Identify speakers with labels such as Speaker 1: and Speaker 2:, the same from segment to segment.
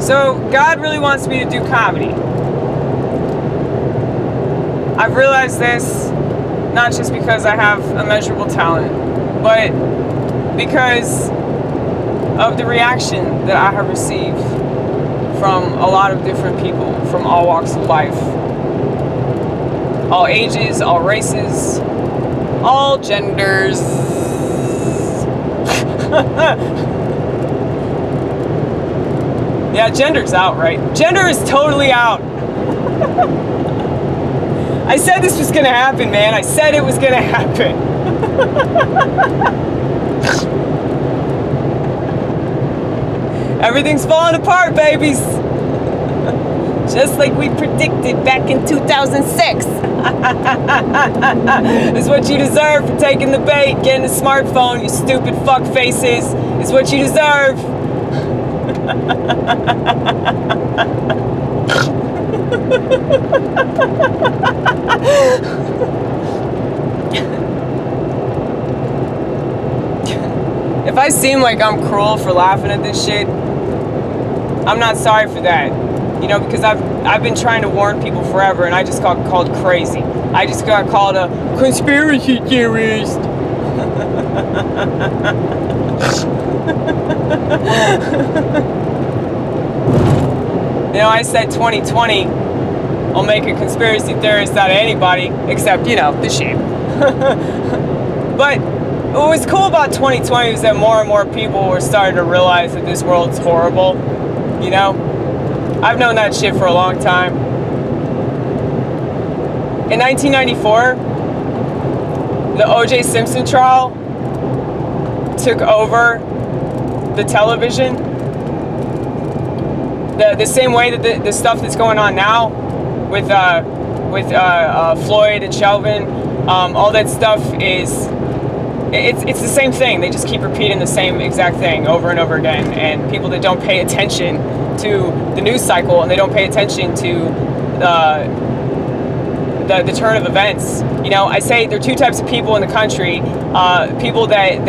Speaker 1: So God really wants me to do comedy. I've realized this not just because I have immeasurable talent, but because of the reaction that I have received from a lot of different people from all walks of life. All ages, all races, all genders. Yeah, gender's out, right? Gender is totally out. I said this was gonna happen, man. I said it was gonna happen. Everything's falling apart, babies. Just like we predicted back in 2006. It's what you deserve for taking the bait, getting a smartphone, you stupid fuck faces. It's what you deserve. If I seem like I'm cruel for laughing at this shit, I'm not sorry for that. You know, because I've been trying to warn people forever, and I just got called crazy. I just got called a conspiracy theorist. You know, I said 2020 will make a conspiracy theorist out of anybody, except, you know, the sheep. But what was cool about 2020 was that more and more people were starting to realize that this world's horrible. You know? I've known that shit for a long time. In 1994, the O.J. Simpson trial took over the television. The same way that the stuff that's going on now with Floyd and Chauvin, all that stuff is, it's the same thing. They just keep repeating the same exact thing over and over again. And people that don't pay attention to the news cycle and they don't pay attention to the turn of events. You know, I say there are two types of people in the country. People that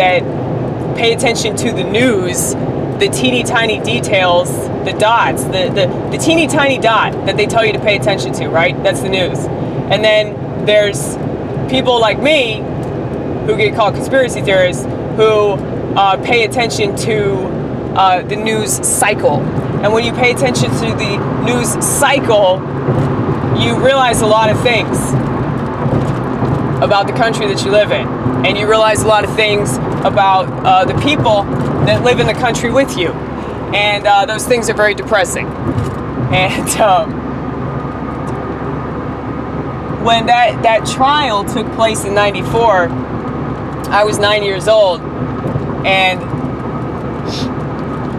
Speaker 1: pay attention to the news, the teeny tiny details, the dots, the teeny tiny dot that they tell you to pay attention to, right? That's the news. And then there's people like me who get called conspiracy theorists who pay attention to the news cycle. And when you pay attention to the news cycle, you realize a lot of things about the country that you live in. And you realize a lot of things about the people that live in the country with you. And those things are very depressing. And when that trial took place in '94, I was 9 years old. And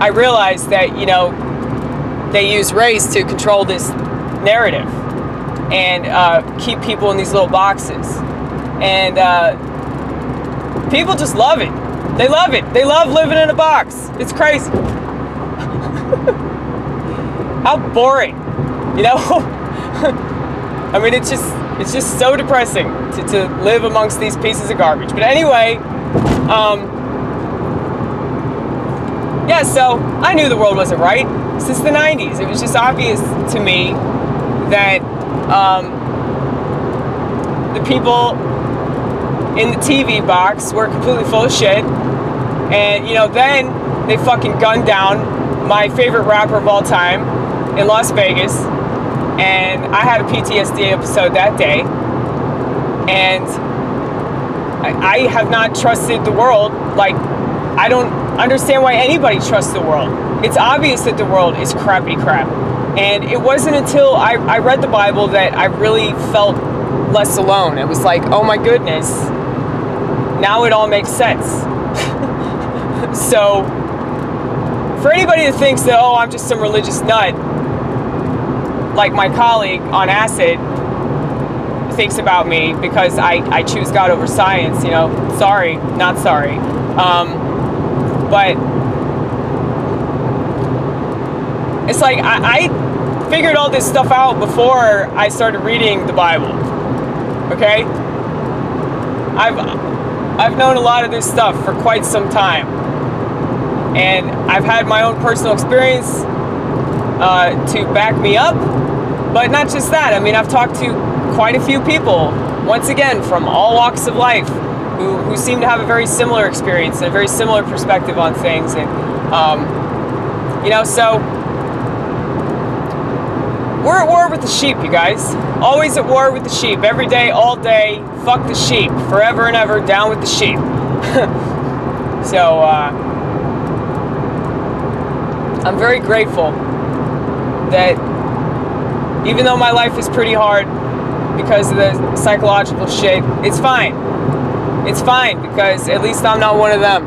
Speaker 1: I realized that, you know, they use race to control this narrative and keep people in these little boxes. And people just love it. They love it. They love living in a box. It's crazy. How boring, you know? I mean, it's just so depressing to live amongst these pieces of garbage. But anyway, yeah, so I knew the world wasn't right since the 90s. It was just obvious to me that the people in the TV box were completely full of shit. And, you know, then they fucking gunned down my favorite rapper of all time in Las Vegas. And I had a PTSD episode that day. And I have not trusted the world. Like, I don't understand why anybody trusts the world. It's obvious that the world is crappy crap. And it wasn't until I read the Bible that I really felt less alone. It was like, oh my goodness, now it all makes sense. So, for anybody that thinks that, oh, I'm just some religious nut, like my colleague on acid thinks about me because I choose God over science, you know, sorry, not sorry. But it's like I figured all this stuff out before I started reading the Bible. Okay? I've known a lot of this stuff for quite some time. And I've had my own personal experience to back me up. But not just that. I mean, I've talked to quite a few people, once again, from all walks of life, who seem to have a very similar experience and a very similar perspective on things. And, so we're at war with the sheep, you guys. Always at war with the sheep. Every day, all day, fuck the sheep. Forever and ever, down with the sheep. So, I'm very grateful that even though my life is pretty hard because of the psychological shit, it's fine. It's fine because at least I'm not one of them.